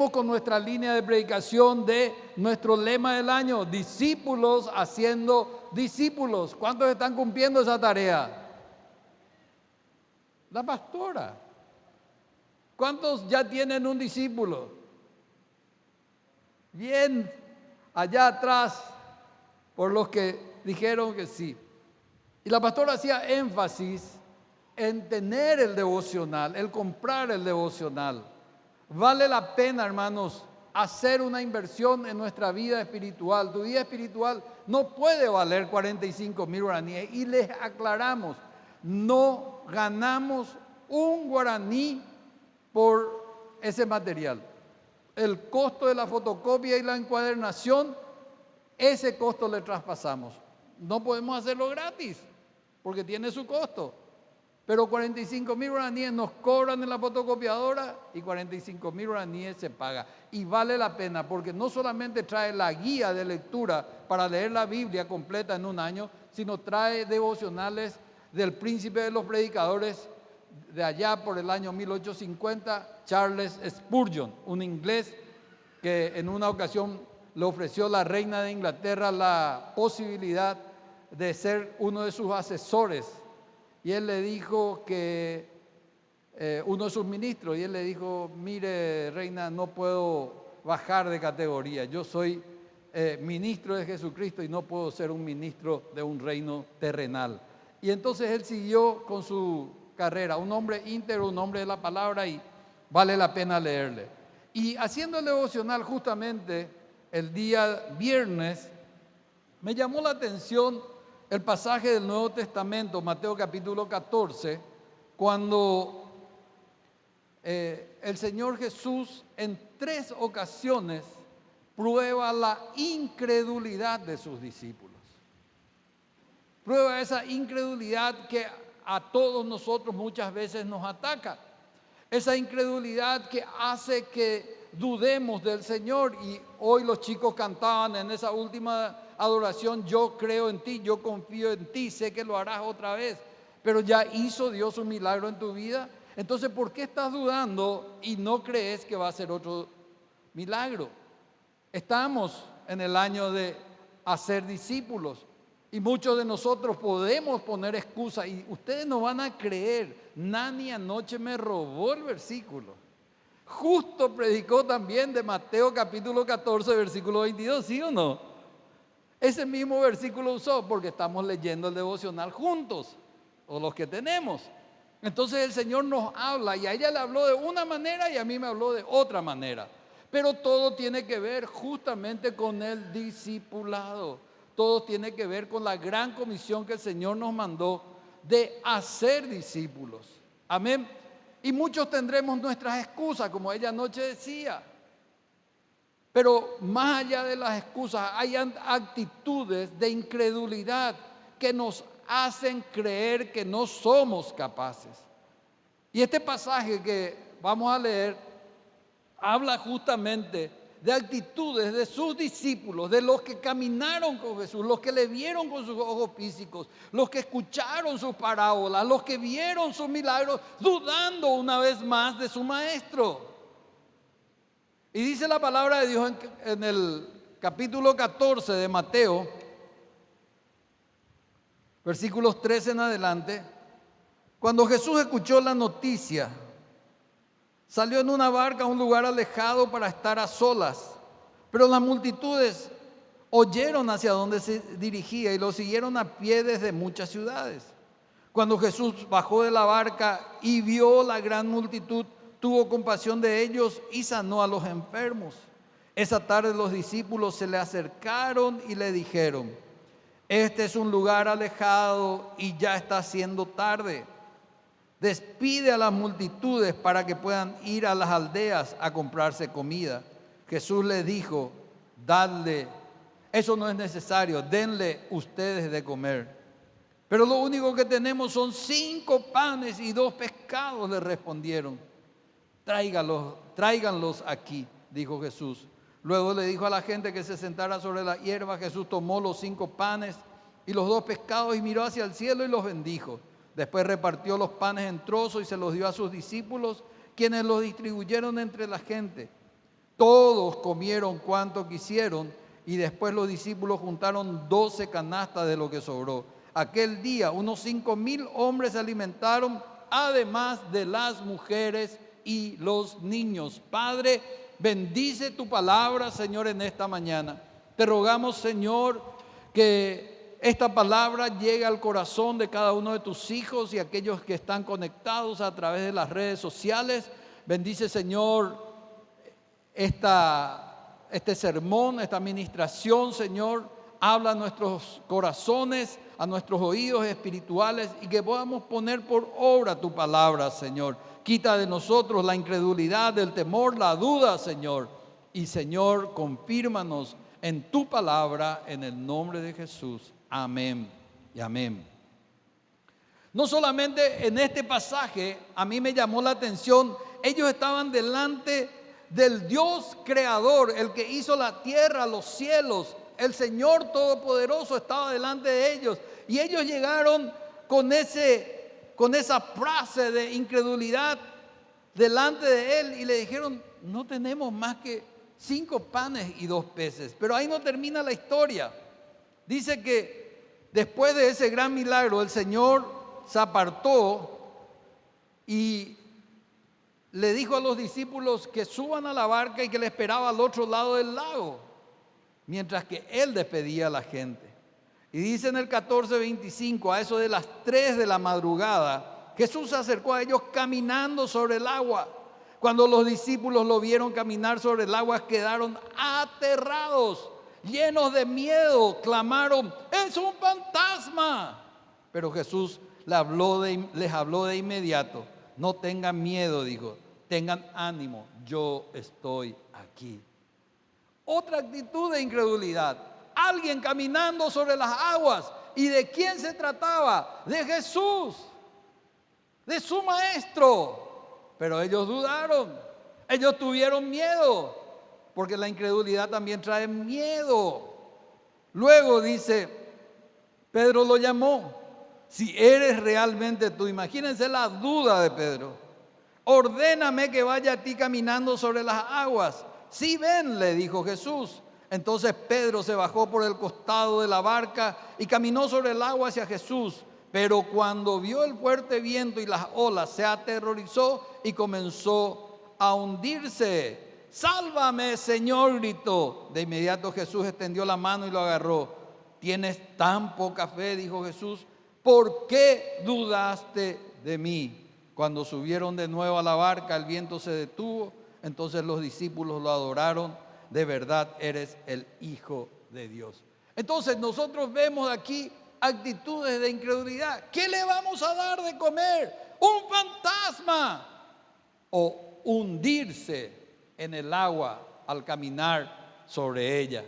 seguimos con nuestra línea de predicación de nuestro lema del año, discípulos haciendo discípulos. ¿Cuántos están cumpliendo esa tarea? La pastora. ¿Cuántos ya tienen un discípulo? Bien, allá atrás, por los que dijeron que sí. Y la pastora hacía énfasis en tener el devocional, el comprar el devocional. Vale la pena, hermanos, hacer una inversión en nuestra vida espiritual. Tu vida espiritual no puede valer 45,000 guaraníes. Y les aclaramos, no ganamos un guaraní por ese material. El costo de la fotocopia y la encuadernación, ese costo le traspasamos. No podemos hacerlo gratis, porque tiene su costo. Pero 45,000 guaraníes nos cobran en la fotocopiadora y 45,000 guaraníes se paga. Y vale la pena, porque no solamente trae la guía de lectura para leer la Biblia completa en un año, sino trae devocionales del príncipe de los predicadores de allá por el año 1850, Charles Spurgeon, un inglés que en una ocasión le ofreció la reina de Inglaterra la posibilidad de ser uno de sus asesores. Y él le dijo que, uno de sus ministros, y él le dijo, mire reina, no puedo bajar de categoría, yo soy ministro de Jesucristo y no puedo ser un ministro de un reino terrenal. Y entonces él siguió con su carrera, un hombre íntegro, un hombre de la palabra, y vale la pena leerle. Y haciendo el devocional justamente el día viernes, me llamó la atención el pasaje del Nuevo Testamento, Mateo capítulo 14, cuando el Señor Jesús en 3 ocasiones prueba la incredulidad de sus discípulos. Prueba esa incredulidad que a todos nosotros muchas veces nos ataca. Esa incredulidad que hace que dudemos del Señor. Y hoy los chicos cantaban en esa última adoración, yo creo en ti, yo confío en ti, sé que lo harás otra vez. Pero ya hizo Dios un milagro en tu vida. Entonces, ¿por qué estás dudando y no crees que va a ser otro milagro? Estamos en el año de hacer discípulos. Y muchos de nosotros podemos poner excusas y ustedes no van a creer. Nani anoche me robó el versículo. Justo predicó también de Mateo capítulo 14, versículo 22, ¿sí o no? Ese mismo versículo usó porque estamos leyendo el devocional juntos, o los que tenemos. Entonces el Señor nos habla y a ella le habló de una manera y a mí me habló de otra manera. Pero todo tiene que ver justamente con el discipulado. Todo tiene que ver con la gran comisión que el Señor nos mandó de hacer discípulos. Amén. Y muchos tendremos nuestras excusas, como ella anoche decía. Pero más allá de las excusas, hay actitudes de incredulidad que nos hacen creer que no somos capaces. Y este pasaje que vamos a leer habla justamente de actitudes de sus discípulos, de los que caminaron con Jesús, los que le vieron con sus ojos físicos, los que escucharon sus parábolas, los que vieron sus milagros, dudando una vez más de su maestro. Y dice la palabra de Dios en el capítulo 14 de Mateo, versículos 13 en adelante, cuando Jesús escuchó la noticia, salió en una barca a un lugar alejado para estar a solas, pero las multitudes oyeron hacia dónde se dirigía y lo siguieron a pie desde muchas ciudades. Cuando Jesús bajó de la barca y vio la gran multitud, tuvo compasión de ellos y sanó a los enfermos. Esa tarde los discípulos se le acercaron y le dijeron, este es un lugar alejado y ya está siendo tarde. Despide a las multitudes para que puedan ir a las aldeas a comprarse comida. Jesús les dijo, dadle, eso no es necesario, denle ustedes de comer. Pero lo único que tenemos son 5 panes y 2 pescados, le respondieron. Tráiganlos aquí, dijo Jesús. Luego le dijo a la gente que se sentara sobre la hierba. Jesús tomó los 5 panes y los 2 pescados y miró hacia el cielo y los bendijo. Después repartió los panes en trozos y se los dio a sus discípulos, quienes los distribuyeron entre la gente. Todos comieron cuanto quisieron y después los discípulos juntaron 12 canastas de lo que sobró. Aquel día unos 5,000 hombres se alimentaron, además de las mujeres y los niños. Padre, bendice tu palabra, Señor, en esta mañana. Te rogamos, Señor, que esta palabra llegue al corazón de cada uno de tus hijos y aquellos que están conectados a través de las redes sociales. Bendice, Señor, este sermón, esta administración, Señor. Habla a nuestros corazones, a nuestros oídos espirituales, y que podamos poner por obra tu palabra, Señor. Quita de nosotros la incredulidad, el temor, la duda, Señor. Y, Señor, confírmanos en tu palabra, en el nombre de Jesús. Amén y amén. No solamente en este pasaje, a mí me llamó la atención, ellos estaban delante del Dios creador, el que hizo la tierra, los cielos. El Señor Todopoderoso estaba delante de ellos, y ellos llegaron con esa frase de incredulidad delante de Él y le dijeron: no tenemos más que 5 panes y 2 peces. Pero ahí no termina la historia. Dice que después de ese gran milagro, el Señor se apartó y le dijo a los discípulos que suban a la barca y que le esperaba al otro lado del lago, mientras que Él despedía a la gente. Y dice en el 14:25, a eso de las 3 de la madrugada, Jesús se acercó a ellos caminando sobre el agua. Cuando los discípulos lo vieron caminar sobre el agua, quedaron aterrados, llenos de miedo, clamaron: ¡es un fantasma! Pero Jesús les habló de inmediato. No tengan miedo, dijo, tengan ánimo, yo estoy aquí. Otra actitud de incredulidad. Alguien caminando sobre las aguas. ¿Y de quién se trataba? De Jesús, de su maestro. Pero ellos dudaron, ellos tuvieron miedo, porque la incredulidad también trae miedo. Luego dice, Pedro lo llamó: si eres realmente tú. Imagínense la duda de Pedro. Ordéname que vaya a ti caminando sobre las aguas. Sí, ven, le dijo Jesús. Entonces Pedro se bajó por el costado de la barca y caminó sobre el agua hacia Jesús. Pero cuando vio el fuerte viento y las olas, se aterrorizó y comenzó a hundirse. ¡Sálvame, Señor!, gritó. De inmediato Jesús extendió la mano y lo agarró. ¿Tienes tan poca fe?, dijo Jesús. ¿Por qué dudaste de mí? Cuando subieron de nuevo a la barca, el viento se detuvo. Entonces los discípulos lo adoraron. De verdad eres el Hijo de Dios. Entonces nosotros vemos aquí actitudes de incredulidad. ¿Qué le vamos a dar de comer? ¿Un fantasma? ¿O hundirse en el agua al caminar sobre ella?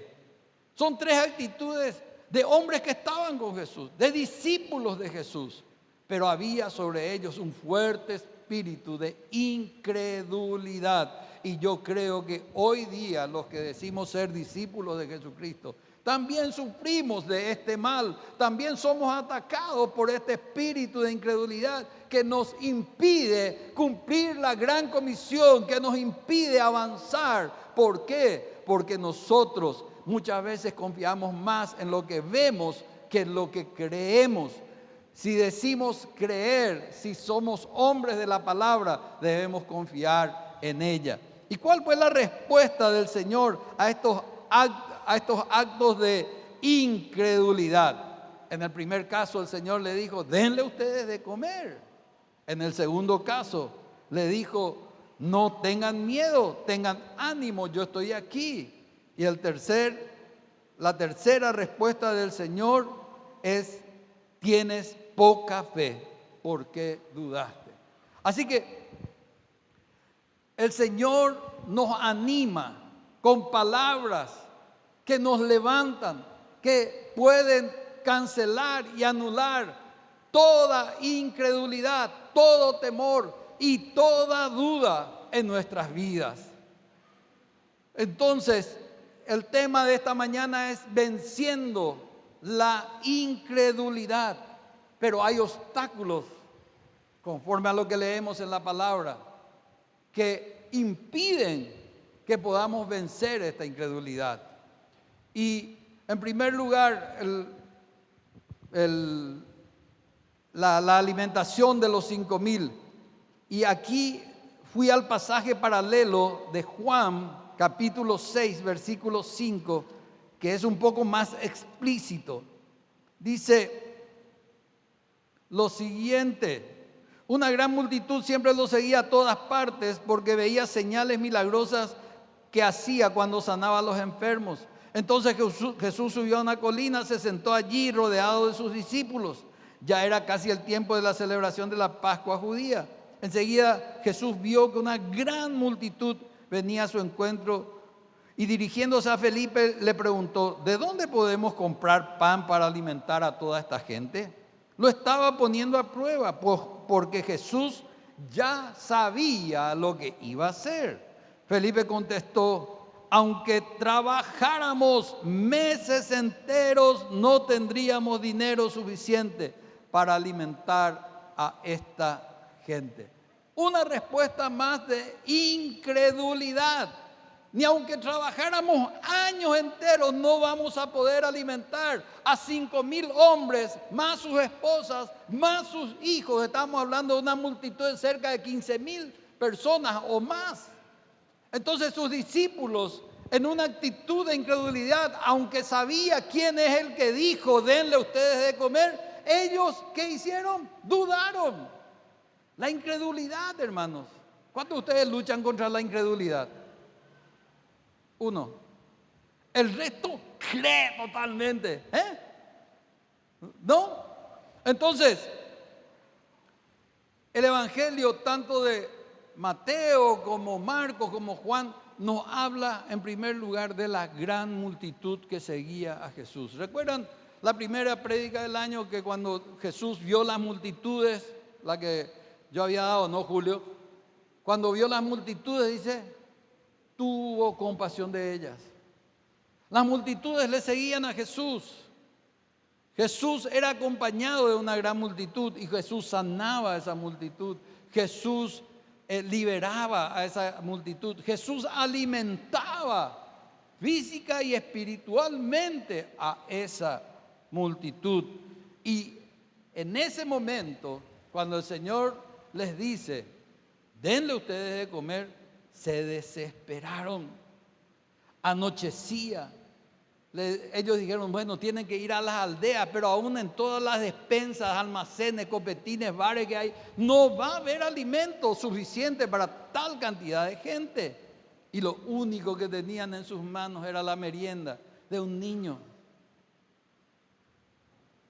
Son 3 actitudes de hombres que estaban con Jesús, de discípulos de Jesús, pero había sobre ellos un fuerte espíritu de incredulidad. Y yo creo que hoy día los que decimos ser discípulos de Jesucristo también sufrimos de este mal, también somos atacados por este espíritu de incredulidad que nos impide cumplir la gran comisión, que nos impide avanzar. ¿Por qué? Porque nosotros muchas veces confiamos más en lo que vemos que en lo que creemos. Si decimos creer, si somos hombres de la palabra, debemos confiar en ella. ¿Y cuál fue la respuesta del Señor a estos actos de incredulidad? En el primer caso, el Señor le dijo: denle ustedes de comer. En el segundo caso, le dijo: no tengan miedo, tengan ánimo, yo estoy aquí. Y la tercera respuesta del Señor es: tienes poca fe, ¿por qué dudaste? Así que el Señor nos anima con palabras que nos levantan, que pueden cancelar y anular toda incredulidad, todo temor y toda duda en nuestras vidas. Entonces, el tema de esta mañana es venciendo la incredulidad. Pero hay obstáculos, conforme a lo que leemos en la palabra, que impiden que podamos vencer esta incredulidad. Y en primer lugar, la alimentación de los 5,000. Y aquí fui al pasaje paralelo de Juan, capítulo 6, versículo 5, que es un poco más explícito. Dice lo siguiente: una gran multitud siempre lo seguía a todas partes porque veía señales milagrosas que hacía cuando sanaba a los enfermos. Entonces Jesús subió a una colina, se sentó allí rodeado de sus discípulos. Ya era casi el tiempo de la celebración de la Pascua judía. Enseguida Jesús vio que una gran multitud venía a su encuentro y dirigiéndose a Felipe le preguntó: ¿de dónde podemos comprar pan para alimentar a toda esta gente? Lo estaba poniendo a prueba porque Jesús ya sabía lo que iba a hacer. Felipe contestó: aunque trabajáramos meses enteros, no tendríamos dinero suficiente para alimentar a esta gente. Una respuesta más de incredulidad. Ni aunque trabajáramos años enteros, no vamos a poder alimentar a 5,000 hombres, más sus esposas, más sus hijos. Estamos hablando de una multitud de cerca de 15,000 personas o más. Entonces sus discípulos, en una actitud de incredulidad, aunque sabía quién es el que dijo: denle ustedes de comer, ellos, ¿qué hicieron? Dudaron. La incredulidad, hermanos. ¿Cuántos de ustedes luchan contra la incredulidad? Uno. El resto cree totalmente. ¿No? Entonces, el Evangelio tanto de Mateo como Marcos como Juan nos habla en primer lugar de la gran multitud que seguía a Jesús. ¿Recuerdan la primera prédica del año, que cuando Jesús vio las multitudes, la que yo había dado, ¿no, Julio? Cuando vio las multitudes, dice, tuvo compasión de ellas. Las multitudes le seguían a Jesús. Jesús era acompañado de una gran multitud y Jesús sanaba a esa multitud. Jesús liberaba a esa multitud. Jesús alimentaba física y espiritualmente a esa multitud. Y en ese momento, cuando el Señor les dice: denle ustedes de comer, se desesperaron. Anochecía. Ellos dijeron: bueno, tienen que ir a las aldeas, pero aún en todas las despensas, almacenes, copetines, bares que hay, no va a haber alimento suficiente para tal cantidad de gente. Y lo único que tenían en sus manos era la merienda de un niño.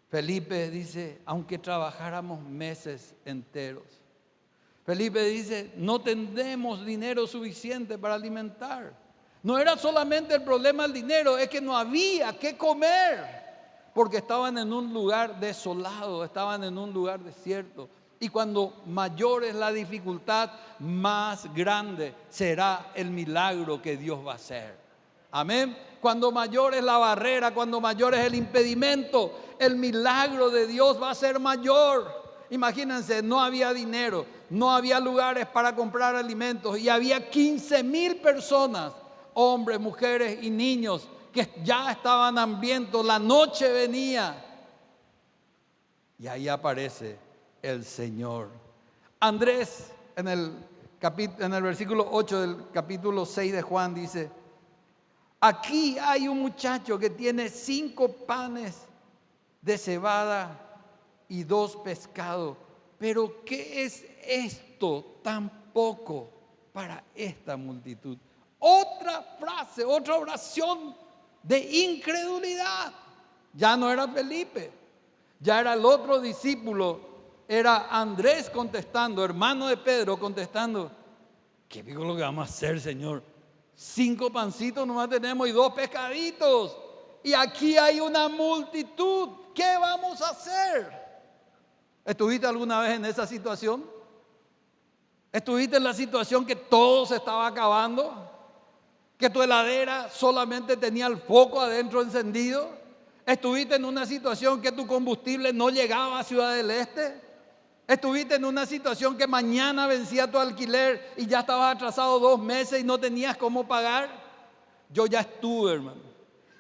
Felipe dice: aunque trabajáramos meses enteros. Felipe dice: no tendremos dinero suficiente para alimentar. No era solamente el problema del dinero, es que no había qué comer, porque estaban en un lugar desolado, estaban en un lugar desierto. Y cuando mayor es la dificultad, más grande será el milagro que Dios va a hacer. Amén. Cuando mayor es la barrera, cuando mayor es el impedimento, el milagro de Dios va a ser mayor. Imagínense, no había dinero, no había lugares para comprar alimentos y había 15,000 personas, hombres, mujeres y niños, que ya estaban hambrientos. La noche venía y ahí aparece el Señor. Andrés, en el versículo 8 del capítulo 6 de Juan, dice: aquí hay un muchacho que tiene 5 panes de cebada y 2 pescados. Pero ¿qué es esto tan poco para esta multitud? Otra frase, otra oración de incredulidad. Ya no era Felipe, ya era el otro discípulo, era Andrés contestando, hermano de Pedro, contestando: ¿qué digo lo que vamos a hacer, Señor? 5 pancitos nomás tenemos y 2 pescaditos. Y aquí hay una multitud. ¿Qué vamos a hacer? ¿Estuviste alguna vez en esa situación? ¿Estuviste en la situación que todo se estaba acabando? ¿Que tu heladera solamente tenía el foco adentro encendido? ¿Estuviste en una situación que tu combustible no llegaba a Ciudad del Este? Estuviste en una situación que mañana vencía tu alquiler y ya estabas atrasado 2 meses y no tenías cómo pagar. Yo ya estuve, hermano.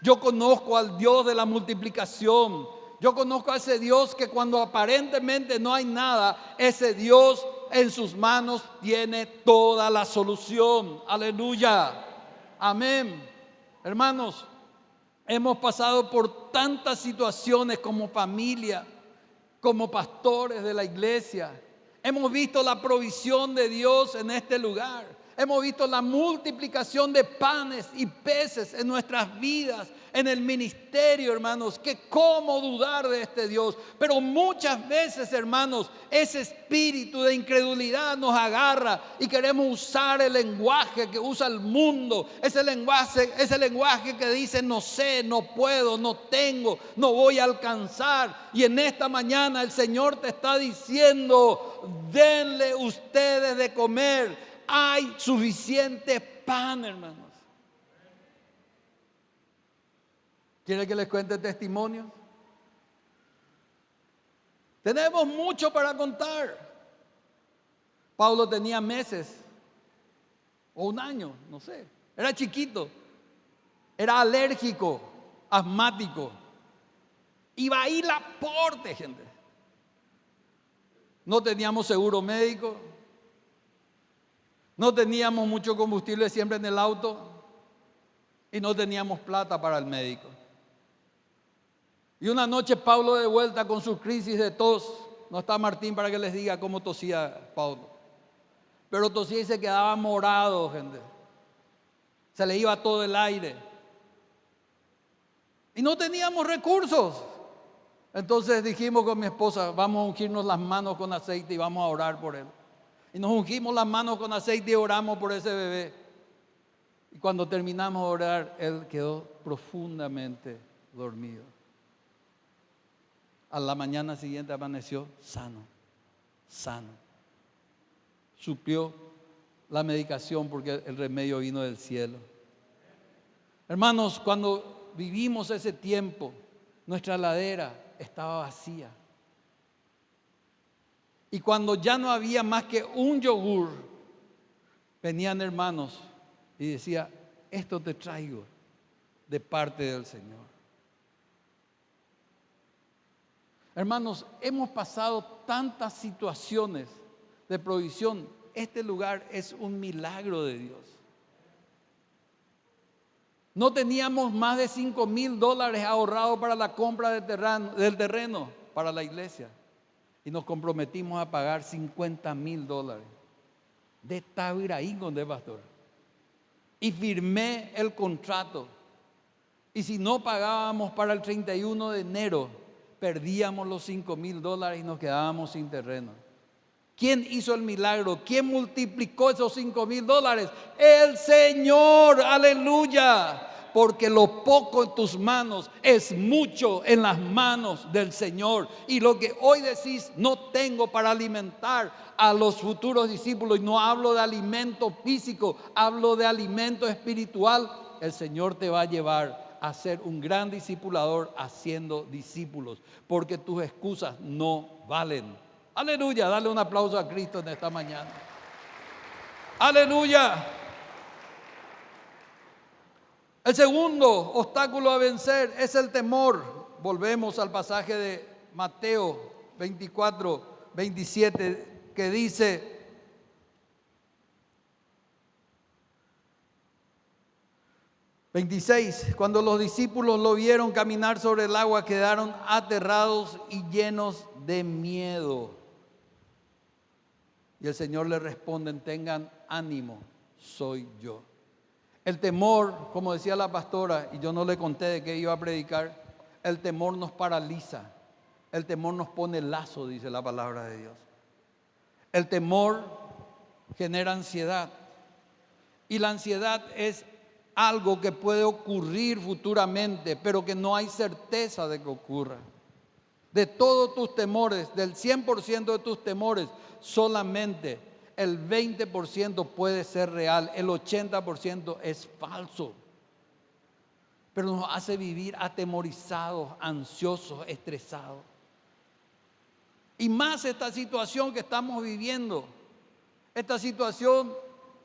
Yo conozco al Dios de la multiplicación. Yo conozco a ese Dios que cuando aparentemente no hay nada, ese Dios en sus manos tiene toda la solución. Aleluya. Amén. Hermanos, hemos pasado por tantas situaciones como familia, como pastores de la iglesia. Hemos visto la provisión de Dios en este lugar. Hemos visto la multiplicación de panes y peces en nuestras vidas, en el ministerio, hermanos. Que cómo dudar de este Dios. Pero muchas veces, hermanos, ese espíritu de incredulidad nos agarra y queremos usar el lenguaje que usa el mundo. Ese lenguaje que dice no sé, no puedo, no tengo, no voy a alcanzar. Y en esta mañana el Señor te está diciendo: denle ustedes de comer. Hay suficiente pan, hermanos. ¿Quiere que les cuente testimonios? Tenemos mucho para contar. Pablo tenía meses o un año, no sé. Era chiquito, era alérgico, asmático. Iba a ir la porte, gente. No teníamos seguro médico. No teníamos mucho combustible siempre en el auto y no teníamos plata para el médico. Y una noche Pablo de vuelta con su crisis de tos. No está Martín para que les diga cómo tosía Pablo. Pero tosía y se quedaba morado, gente. Se le iba todo el aire. Y no teníamos recursos. Entonces dijimos con mi esposa: vamos a ungirnos las manos con aceite y vamos a orar por él. Y nos ungimos las manos con aceite y oramos por ese bebé. Y cuando terminamos de orar, él quedó profundamente dormido. A la mañana siguiente amaneció sano. Suplió la medicación porque el remedio vino del cielo. Hermanos, cuando vivimos ese tiempo, nuestra ladera estaba vacía. Y cuando ya no había más que un yogur, venían hermanos y decía: esto te traigo de parte del Señor. Hermanos, hemos pasado tantas situaciones de provisión. Este lugar es un milagro de Dios. No teníamos más de $5,000 ahorrados para la compra del terreno para la iglesia. Y nos comprometimos a pagar $50,000 de Tabiraín con el pastor. Y firmé el contrato. Y si no pagábamos para el 31 de enero, perdíamos los $5,000 y nos quedábamos sin terreno. ¿Quién hizo el milagro? ¿Quién multiplicó esos $5,000? El Señor, aleluya. Porque lo poco en tus manos es mucho en las manos del Señor. Y lo que hoy decís: no tengo para alimentar a los futuros discípulos, y no hablo de alimento físico, hablo de alimento espiritual. El Señor te va a llevar a ser un gran discipulador haciendo discípulos, porque tus excusas no valen. Aleluya, dale un aplauso a Cristo en esta mañana. Aleluya. El segundo obstáculo a vencer es el temor. Volvemos al pasaje de Mateo 24:27 que dice: "26. Cuando los discípulos lo vieron caminar sobre el agua, quedaron aterrados y llenos de miedo. Y el Señor les responde: tengan ánimo, soy yo". El temor, como decía la pastora, y yo no le conté de qué iba a predicar, el temor nos paraliza, el temor nos pone lazo, dice la palabra de Dios. El temor genera ansiedad, y la ansiedad es algo que puede ocurrir futuramente, pero que no hay certeza de que ocurra. De todos tus temores, del 100% de tus temores, solamente el 20% puede ser real, el 80% es falso. Pero nos hace vivir atemorizados, ansiosos, estresados. Y más esta situación que estamos viviendo, esta situación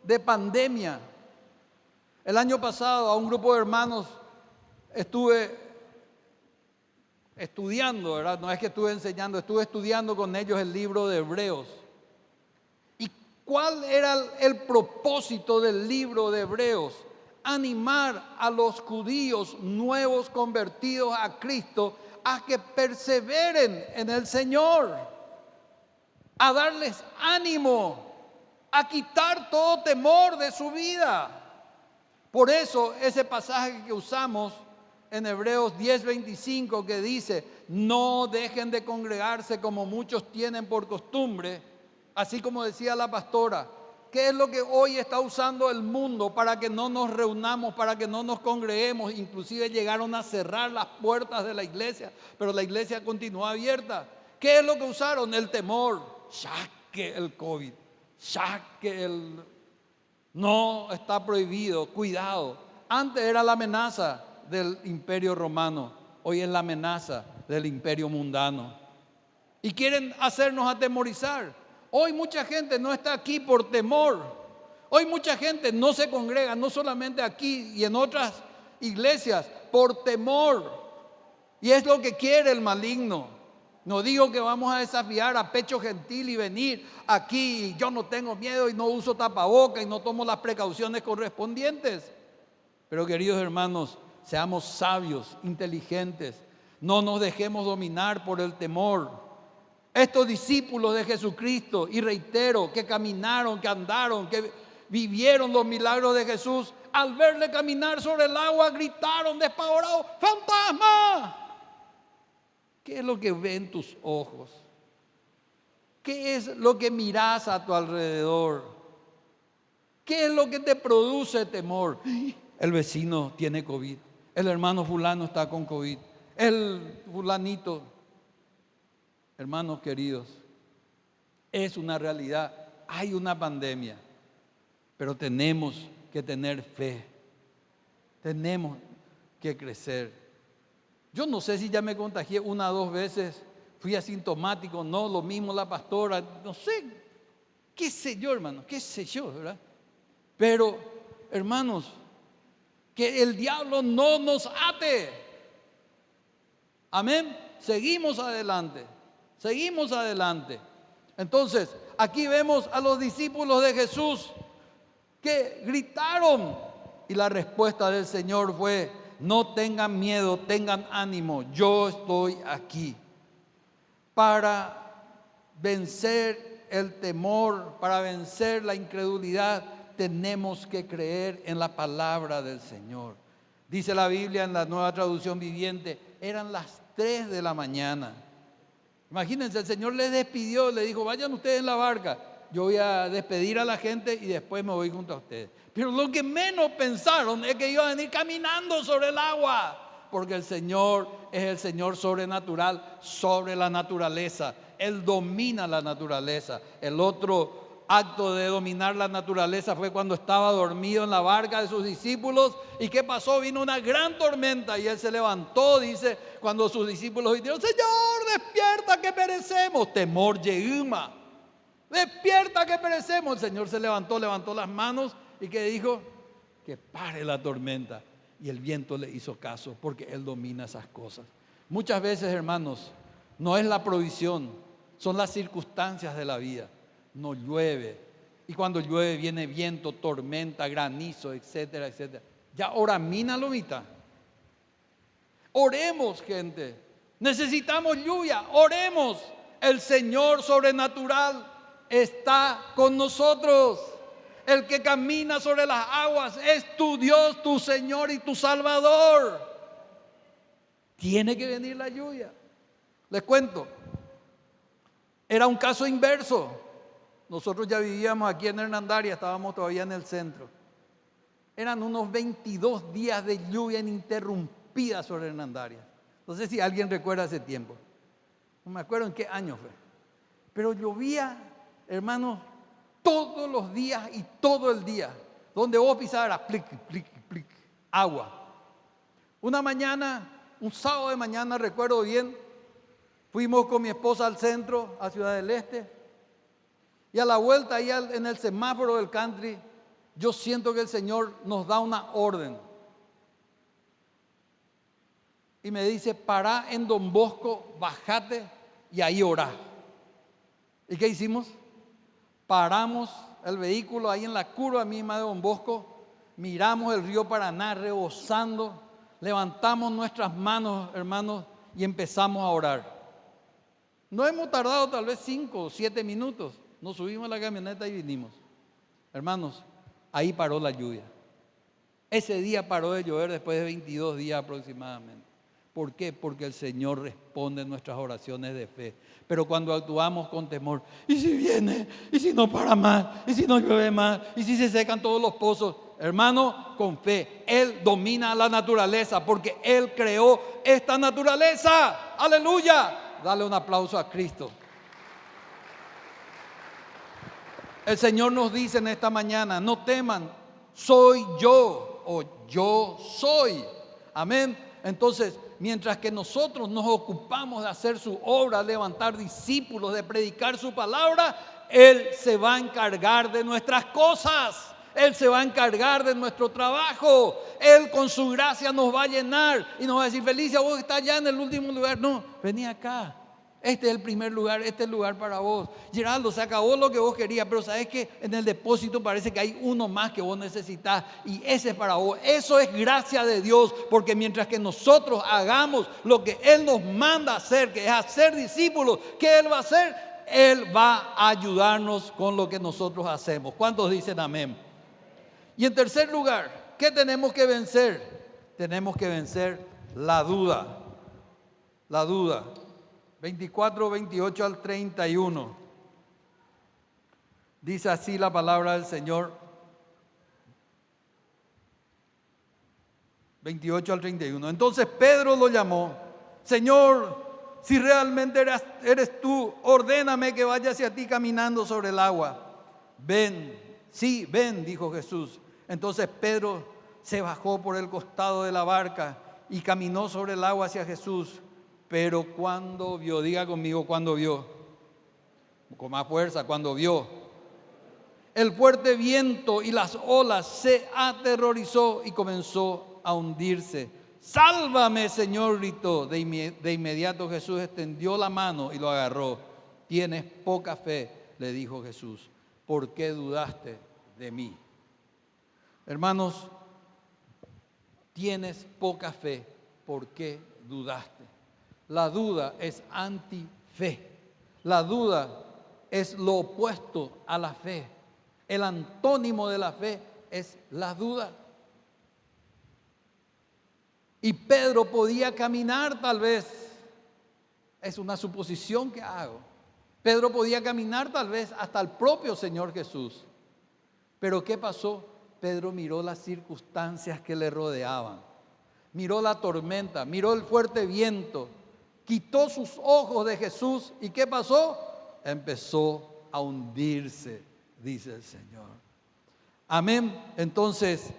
de pandemia. El año pasado a un grupo de hermanos estuve estudiando, ¿verdad? No es que estuve enseñando, estuve estudiando con ellos el libro de Hebreos. ¿Y cuál era el propósito del libro de Hebreos? Animar a los judíos nuevos convertidos a Cristo a que perseveren en el Señor, a darles ánimo, a quitar todo temor de su vida. Por eso ese pasaje que usamos en Hebreos 10:25 que dice: no dejen de congregarse como muchos tienen por costumbre, así como decía la pastora. ¿Qué es lo que hoy está usando el mundo para que no nos reunamos, para que no nos congreguemos? Inclusive llegaron a cerrar las puertas de la iglesia, pero la iglesia continúa abierta. ¿Qué es lo que usaron? El temor. Ya que el COVID, ya que el... No, está prohibido, cuidado. Antes era la amenaza del imperio romano, hoy es la amenaza del imperio mundano. Y quieren hacernos atemorizar. Hoy mucha gente no está aquí por temor. Hoy mucha gente no se congrega, no solamente aquí y en otras iglesias, por temor. Y es lo que quiere el maligno. No digo que vamos a desafiar a pecho gentil y venir aquí y yo no tengo miedo y no uso tapaboca y no tomo las precauciones correspondientes. Pero queridos hermanos, seamos sabios, inteligentes. No nos dejemos dominar por el temor. Estos discípulos de Jesucristo, y reitero, que caminaron, que andaron, que vivieron los milagros de Jesús, al verle caminar sobre el agua gritaron despavoridos: ¡fantasma! ¿Qué es lo que ven tus ojos? ¿Qué es lo que miras a tu alrededor? ¿Qué es lo que te produce temor? El vecino tiene COVID, el hermano fulano está con COVID, el fulanito. Hermanos queridos, es una realidad, hay una pandemia, pero tenemos que tener fe, tenemos que crecer. Yo no sé si ya me contagié 1 o 2 veces, fui asintomático, no, lo mismo la pastora, no sé, qué sé yo, hermano, qué sé yo, ¿verdad? Pero, hermanos, que el diablo no nos ate. Amén, seguimos adelante. Seguimos adelante. Entonces, aquí vemos a los discípulos de Jesús que gritaron y la respuesta del Señor fue: no tengan miedo, tengan ánimo, yo estoy aquí. Para vencer el temor, para vencer la incredulidad, tenemos que creer en la palabra del Señor. Dice la Biblia en la Nueva Traducción Viviente, eran las 3 de la mañana. Imagínense, el Señor les despidió, le dijo: vayan ustedes en la barca, yo voy a despedir a la gente y después me voy junto a ustedes. Pero lo que menos pensaron es que iban a venir caminando sobre el agua, porque el Señor es el Señor sobrenatural, sobre la naturaleza. Él domina la naturaleza. El otro acto de dominar la naturaleza fue cuando estaba dormido en la barca de sus discípulos. ¿Y qué pasó? Vino una gran tormenta y él se levantó, dice, cuando sus discípulos dijeron: Señor, despierta que perecemos. Temor yeuma, despierta que perecemos. El Señor se levantó las manos y que dijo: que pare la tormenta. Y el viento le hizo caso, porque Él domina esas cosas. Muchas veces, hermanos, no es la provisión, son las circunstancias de la vida. No llueve, y cuando llueve viene viento, tormenta, granizo, etcétera, etcétera. Ya ora mina lomita. Oremos, gente. Necesitamos lluvia, oremos. El Señor sobrenatural está con nosotros. El que camina sobre las aguas es tu Dios, tu Señor y tu Salvador. Tiene que venir la lluvia. Les cuento, era un caso inverso. Nosotros ya vivíamos aquí en Hernandaria, estábamos todavía en el centro. Eran unos 22 días de lluvia ininterrumpida sobre Hernandaria. No sé si alguien recuerda ese tiempo. No me acuerdo en qué año fue. Pero llovía, hermanos, todos los días y todo el día. Donde vos pisaras, plic, plic, plic, agua. Una mañana, un sábado de mañana, recuerdo bien, Fuimos con mi esposa al centro, a Ciudad del Este, y a la vuelta ahí en el semáforo del country, yo siento que el Señor nos da una orden. Y me dice, pará en Don Bosco, bajate y ahí orá. ¿Y qué hicimos? Paramos el vehículo ahí en la curva misma de Don Bosco, miramos el río Paraná rebosando, levantamos nuestras manos, hermanos, y empezamos a orar. No hemos tardado tal vez 5 o 7 minutos. Nos subimos a la camioneta y vinimos. Hermanos, ahí paró la lluvia. Ese día paró de llover después de 22 días aproximadamente. ¿Por qué? Porque el Señor responde nuestras oraciones de fe. Pero cuando actuamos con temor, ¿y si viene? ¿Y si no para más? ¿Y si no llueve más? ¿Y si se secan todos los pozos? Hermano, con fe, Él domina la naturaleza porque Él creó esta naturaleza. ¡Aleluya! Dale un aplauso a Cristo. El Señor nos dice en esta mañana, no teman, soy yo o yo soy. Amén. Entonces, mientras que nosotros nos ocupamos de hacer su obra, levantar discípulos, de predicar su palabra, Él se va a encargar de nuestras cosas. Él se va a encargar de nuestro trabajo. Él con su gracia nos va a llenar y nos va a decir, Felicia, vos estás allá en el último lugar. No, vení acá. Este es el primer lugar, este es el lugar para vos. Geraldo, se acabó lo que vos querías, pero sabes que en el depósito parece que hay uno más que vos necesitas y ese es para vos. Eso es gracia de Dios, porque mientras que nosotros hagamos lo que Él nos manda hacer, que es hacer discípulos, ¿qué Él va a hacer? Él va a ayudarnos con lo que nosotros hacemos. ¿Cuántos dicen amén? Y en tercer lugar, ¿qué tenemos que vencer? Tenemos que vencer la duda. La duda. 24, 28 al 31. Dice así la palabra del Señor. 28 al 31. Entonces Pedro lo llamó. Señor, si realmente eres tú, ordéname que vaya hacia ti caminando sobre el agua. Ven, sí, ven, dijo Jesús. Entonces Pedro se bajó por el costado de la barca y caminó sobre el agua hacia Jesús. Pero cuando vio, diga conmigo, cuando vio, con más fuerza, cuando vio el fuerte viento y las olas, se aterrorizó y comenzó a hundirse. Sálvame, Señor, gritó. De inmediato Jesús extendió la mano y lo agarró. Tienes poca fe, le dijo Jesús. ¿Por qué dudaste de mí? Hermanos, tienes poca fe, ¿por qué dudaste? La duda es antife. La duda es lo opuesto a la fe. El antónimo de la fe es la duda. Y Pedro podía caminar tal vez, es una suposición que hago. Pedro podía caminar tal vez hasta el propio Señor Jesús. Pero ¿qué pasó? Pedro miró las circunstancias que le rodeaban. Miró la tormenta, miró el fuerte viento. Quitó sus ojos de Jesús y ¿qué pasó? Empezó a hundirse, dice el Señor. Amén. Entonces,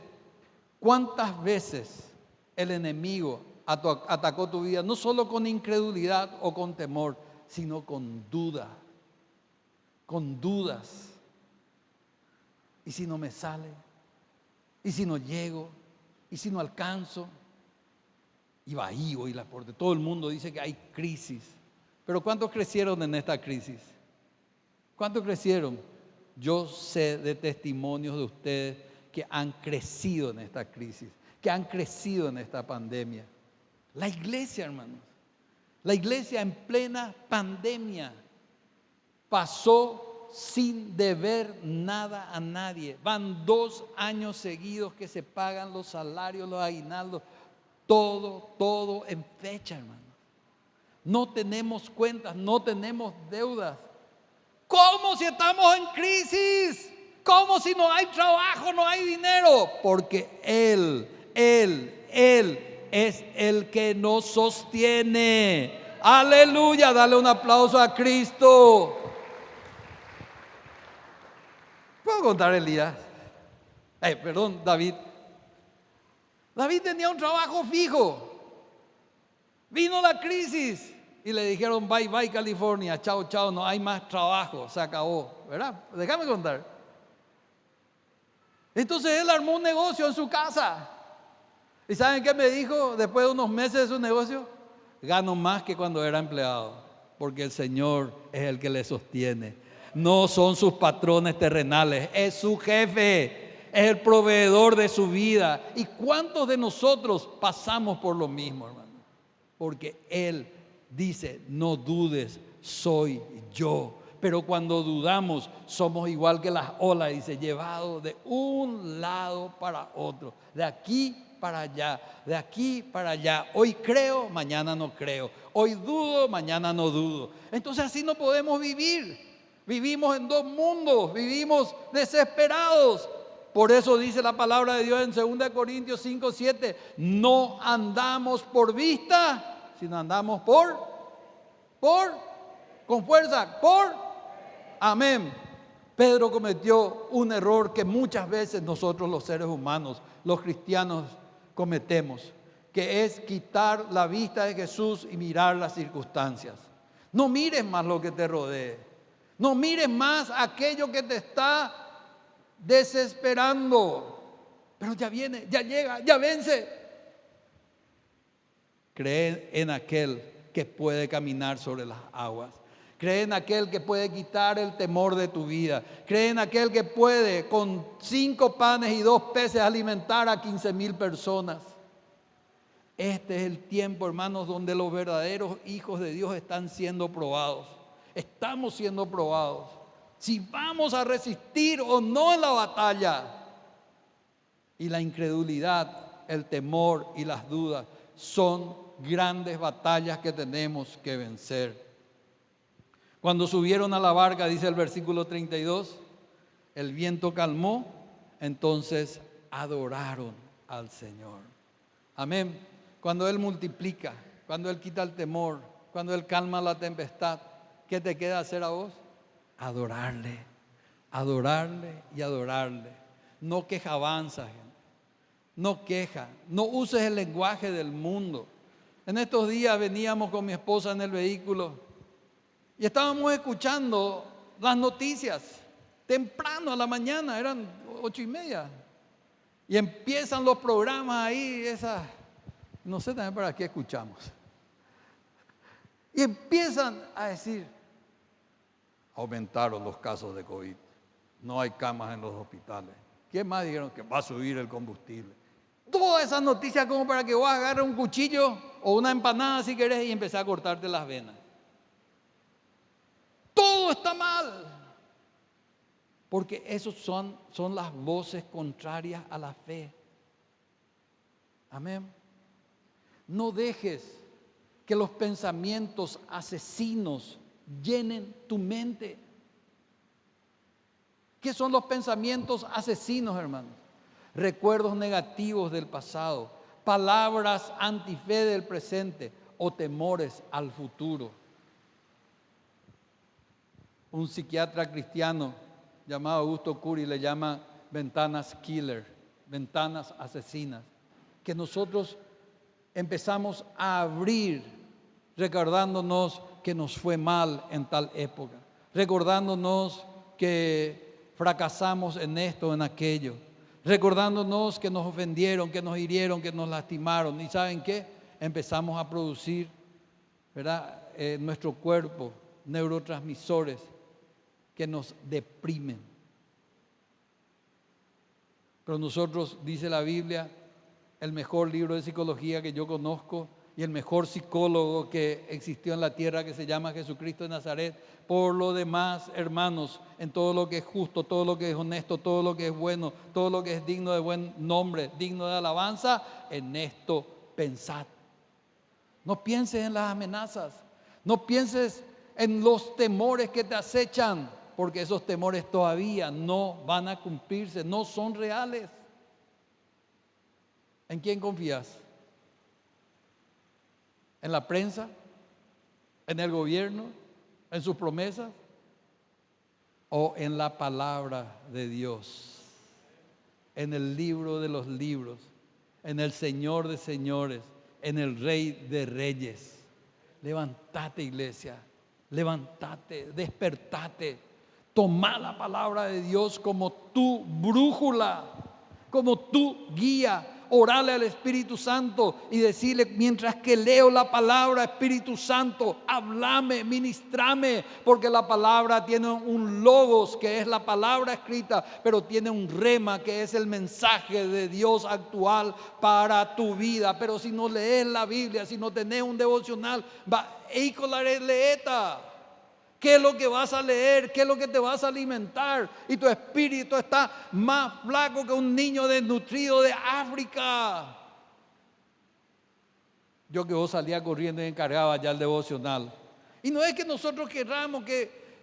¿cuántas veces el enemigo atacó tu vida? No solo con incredulidad o con temor, sino con duda, con dudas. ¿Y si no me sale? ¿Y si no llego? ¿Y si no alcanzo? Y va ahí, hoy la porte. Todo el mundo dice que hay crisis. Pero ¿cuántos crecieron en esta crisis? ¿Cuántos crecieron? Yo sé de testimonios de ustedes que han crecido en esta crisis, que han crecido en esta pandemia. La iglesia, hermanos, la iglesia en plena pandemia pasó sin deber nada a nadie. Van 2 años seguidos que se pagan los salarios, los aguinaldos. Todo en fecha, hermano. No tenemos cuentas, no tenemos deudas. ¿Cómo si estamos en crisis? ¿Cómo si no hay trabajo, no hay dinero? Porque Él es el que nos sostiene. Aleluya, dale un aplauso a Cristo. ¿Puedo contar Elías? David. David tenía un trabajo fijo. Vino la crisis y le dijeron bye bye California, chao chao, no hay más trabajo, se acabó, ¿verdad? Déjame contar. Entonces él armó un negocio en su casa. ¿Y saben qué me dijo después de unos meses de su negocio? Gano más que cuando era empleado, porque el Señor es el que le sostiene. No son sus patrones terrenales, es su jefe, es el proveedor de su vida. ¿Y cuántos de nosotros pasamos por lo mismo, hermano? Porque Él dice, no dudes, soy yo. Pero cuando dudamos, somos igual que las olas, dice, llevados de un lado para otro, de aquí para allá, de aquí para allá. Hoy creo, mañana no creo. Hoy dudo, mañana no dudo. Entonces así no podemos vivir. Vivimos en dos mundos, vivimos desesperados. Por eso dice la palabra de Dios en 2 Corintios 5:7, no andamos por vista, sino andamos con fuerza, amén. Pedro cometió un error que muchas veces nosotros los seres humanos, los cristianos, cometemos, que es quitar la vista de Jesús y mirar las circunstancias. No mires más lo que te rodee, no mires más aquello que te está desesperando, pero ya viene, ya llega, ya vence. Cree en aquel que puede caminar sobre las aguas. Cree en aquel que puede quitar el temor de tu vida. Cree en aquel que puede con 5 panes y 2 peces alimentar a 15,000 personas. Este es el tiempo, hermanos, donde los verdaderos hijos de Dios están siendo probados. Estamos siendo probados. Si vamos a resistir o no en la batalla. Y la incredulidad, el temor y las dudas son grandes batallas que tenemos que vencer. Cuando subieron a la barca, dice el versículo 32, el viento calmó, entonces adoraron al Señor. Amén. Cuando Él multiplica, cuando Él quita el temor, cuando Él calma la tempestad, ¿qué te queda hacer a vos? Adorarle, adorarle y adorarle. No quejabanza, gente. No queja, no uses el lenguaje del mundo. En estos días veníamos con mi esposa en el vehículo y estábamos escuchando las noticias temprano a la mañana, eran 8:30. Y empiezan los programas ahí, no sé también para qué escuchamos. Y empiezan a decir, aumentaron los casos de COVID, no hay camas en los hospitales. ¿Qué más dijeron? Que va a subir el combustible. Todas esas noticias como para que vos agarres un cuchillo o una empanada si querés y empezar a cortarte las venas. Todo está mal. Porque esos son las voces contrarias a la fe. Amén. No dejes que los pensamientos asesinos llenen tu mente. ¿Qué son los pensamientos asesinos, hermanos? Recuerdos negativos del pasado, palabras antife del presente o temores al futuro. Un psiquiatra cristiano llamado Augusto Curi le llama ventanas killer, ventanas asesinas, que nosotros empezamos a abrir recordándonos que nos fue mal en tal época, recordándonos que fracasamos en esto, en aquello, recordándonos que nos ofendieron, que nos hirieron, que nos lastimaron. ¿Y saben qué? Empezamos a producir, ¿verdad? En nuestro cuerpo neurotransmisores que nos deprimen. Pero nosotros, dice la Biblia, el mejor libro de psicología que yo conozco y el mejor psicólogo que existió en la tierra, que se llama Jesucristo de Nazaret. Por lo demás, hermanos, en todo lo que es justo, todo lo que es honesto, todo lo que es bueno, todo lo que es digno de buen nombre, digno de alabanza, en esto pensad. No pienses en las amenazas, no pienses en los temores que te acechan, porque esos temores todavía no van a cumplirse, no son reales. ¿En quién confías? ¿En la prensa? ¿En el gobierno? ¿En sus promesas? ¿O en la palabra de Dios? En el libro de los libros, en el Señor de señores, en el Rey de reyes. Levantate, iglesia, levantate, despertate. Toma la palabra de Dios como tu brújula, como tu guía. Orale al Espíritu Santo y decirle: mientras que leo la palabra, Espíritu Santo, háblame, ministrame, porque la palabra tiene un logos, que es la palabra escrita, pero tiene un rema, que es el mensaje de Dios actual para tu vida. Pero si no lees la Biblia, si no tenés un devocional, leeta. ¿Qué es lo que vas a leer? ¿Qué es lo que te vas a alimentar? Y tu espíritu está más flaco que un niño desnutrido de África. Yo que vos salía corriendo y encargaba ya el devocional. Y no es que nosotros queramos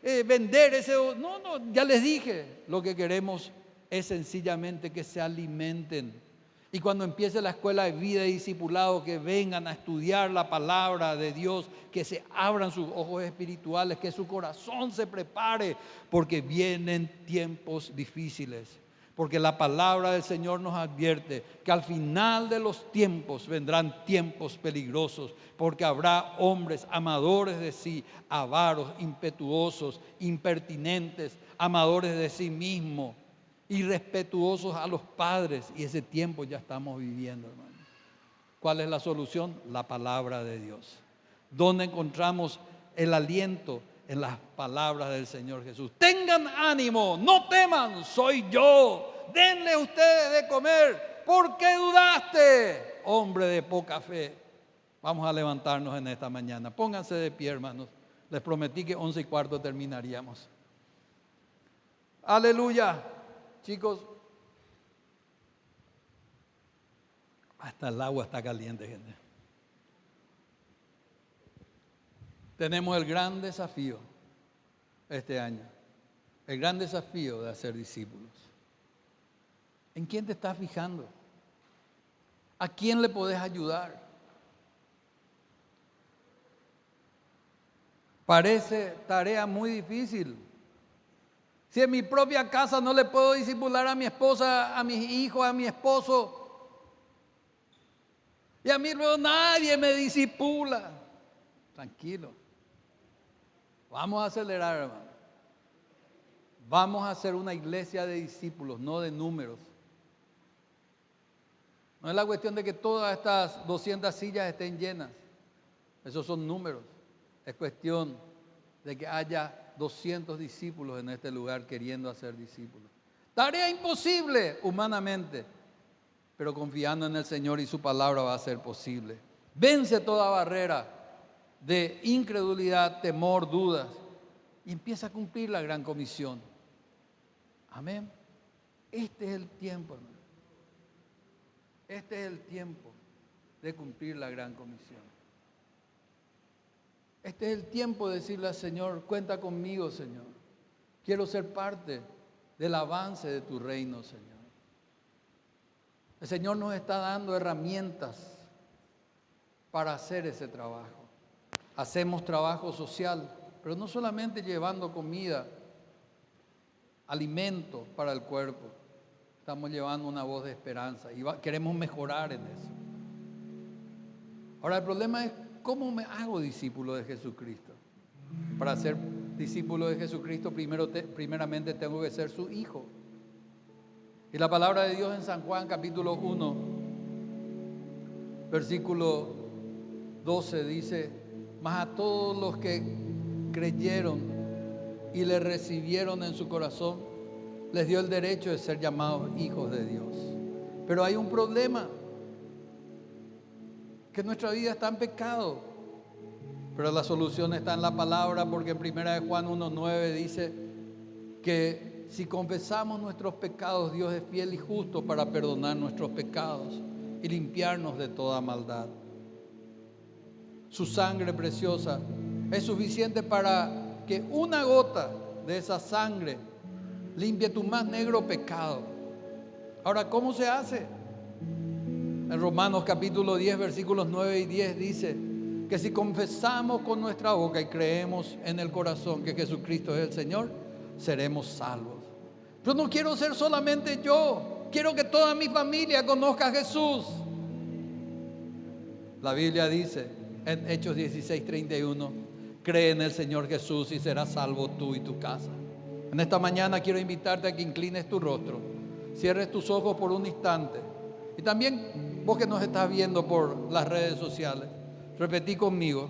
vender ese... No, ya les dije. Lo que queremos es sencillamente que se alimenten. Y cuando empiece la escuela de vida y discipulado, que vengan a estudiar la palabra de Dios, que se abran sus ojos espirituales, que su corazón se prepare, porque vienen tiempos difíciles. Porque la palabra del Señor nos advierte que al final de los tiempos vendrán tiempos peligrosos, porque habrá hombres amadores de sí, avaros, impetuosos, impertinentes, amadores de sí mismos, irrespetuosos a los padres. Y ese tiempo ya estamos viviendo, hermano. ¿Cuál es la solución? La palabra de Dios. ¿Dónde encontramos el aliento? En las palabras del Señor Jesús. Tengan ánimo, no teman, soy yo. Denle ustedes de comer. ¿Por qué dudaste, hombre de poca fe? Vamos a levantarnos en esta mañana. Pónganse de pie, hermanos. Les prometí que 11:15 terminaríamos. Aleluya. Chicos, hasta el agua está caliente, gente. Tenemos el gran desafío este año, el gran desafío de hacer discípulos. ¿En quién te estás fijando? ¿A quién le podés ayudar? Parece tarea muy difícil. Si en mi propia casa no le puedo discipular a mi esposa, a mis hijos, a mi esposo, y a mí luego nadie me discipula. Tranquilo. Vamos a acelerar, hermano. Vamos a hacer una iglesia de discípulos, no de números. No es la cuestión de que todas estas 200 sillas estén llenas. Esos son números. Es cuestión de que haya 200 discípulos en este lugar queriendo hacer discípulos. Tarea imposible humanamente, pero confiando en el Señor y su palabra va a ser posible. Vence toda barrera de incredulidad, temor, dudas, y empieza a cumplir la gran comisión. Amén. Este es el tiempo, hermano. Este es el tiempo de cumplir la gran comisión. Este es el tiempo de decirle al Señor: cuenta conmigo, Señor. Quiero ser parte del avance de tu reino, Señor. El Señor nos está dando herramientas para hacer ese trabajo. Hacemos trabajo social, pero no solamente llevando comida, alimento para el cuerpo. Estamos llevando una voz de esperanza y queremos mejorar en eso. Ahora el problema es: ¿cómo me hago discípulo de Jesucristo? Para ser discípulo de Jesucristo, primeramente tengo que ser su hijo. Y la palabra de Dios en San Juan capítulo 1, versículo 12 dice: mas a todos los que creyeron y le recibieron en su corazón, les dio el derecho de ser llamados hijos de Dios. Pero hay un problema, que nuestra vida está en pecado, pero la solución está en la palabra, porque en 1 Juan 1:9 dice que si confesamos nuestros pecados, Dios es fiel y justo para perdonar nuestros pecados y limpiarnos de toda maldad. Su sangre preciosa es suficiente para que una gota de esa sangre limpie tu más negro pecado. Ahora, ¿cómo se hace? En Romanos capítulo 10, versículos 9 y 10 dice que si confesamos con nuestra boca y creemos en el corazón que Jesucristo es el Señor, seremos salvos. Yo no quiero ser solamente yo, quiero que toda mi familia conozca a Jesús. La Biblia dice en Hechos 16:31, cree en el Señor Jesús y serás salvo tú y tu casa. En esta mañana quiero invitarte a que inclines tu rostro, cierres tus ojos por un instante. Y también vos que nos estás viendo por las redes sociales, repetí conmigo: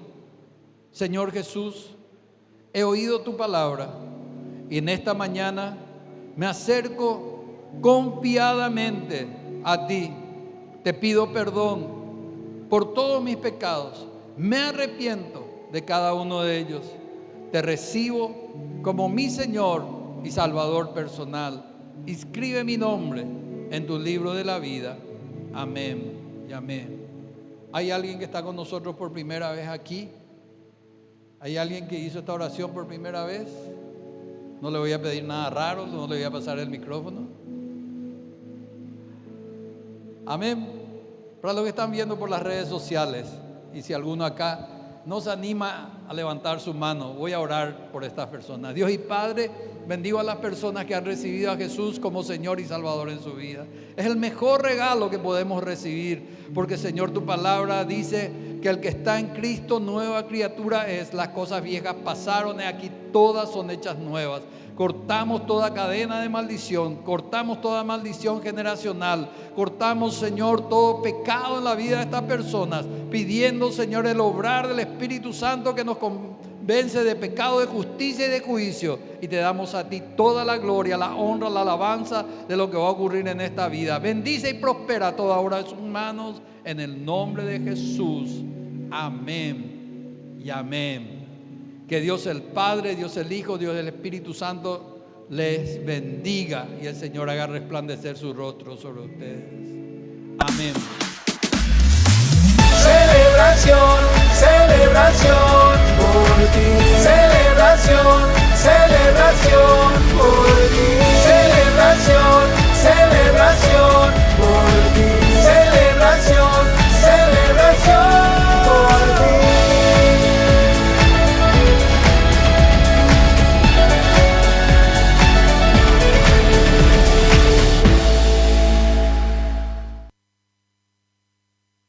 Señor Jesús, he oído tu palabra y en esta mañana me acerco confiadamente a ti. Te pido perdón por todos mis pecados. Me arrepiento de cada uno de ellos. Te recibo como mi Señor y Salvador personal. Inscribe mi nombre en tu libro de la vida. Amén y amén. ¿Hay alguien que está con nosotros por primera vez aquí? ¿Hay alguien que hizo esta oración por primera vez? No le voy a pedir nada raro, no le voy a pasar el micrófono. Amén. Para los que están viendo por las redes sociales, y si alguno acá no se anima a levantar su mano, voy a orar por estas personas. Dios y Padre, bendigo a las personas que han recibido a Jesús como Señor y Salvador en su vida. Es el mejor regalo que podemos recibir, porque Señor, tu palabra dice que el que está en Cristo, nueva criatura es. Las cosas viejas pasaron y aquí todas son hechas nuevas. Cortamos toda cadena de maldición, cortamos toda maldición generacional, cortamos, Señor, todo pecado en la vida de estas personas, pidiendo, Señor, el obrar del Espíritu Santo que nos convence de pecado, de justicia y de juicio. Y te damos a ti toda la gloria, la honra, la alabanza de lo que va a ocurrir en esta vida. Bendice y prospera toda obra de sus manos en el nombre de Jesús. Amén y amén. Que Dios el Padre, Dios el Hijo, Dios el Espíritu Santo les bendiga y el Señor haga resplandecer su rostro sobre ustedes. Amén. Celebración, celebración por ti. Celebración.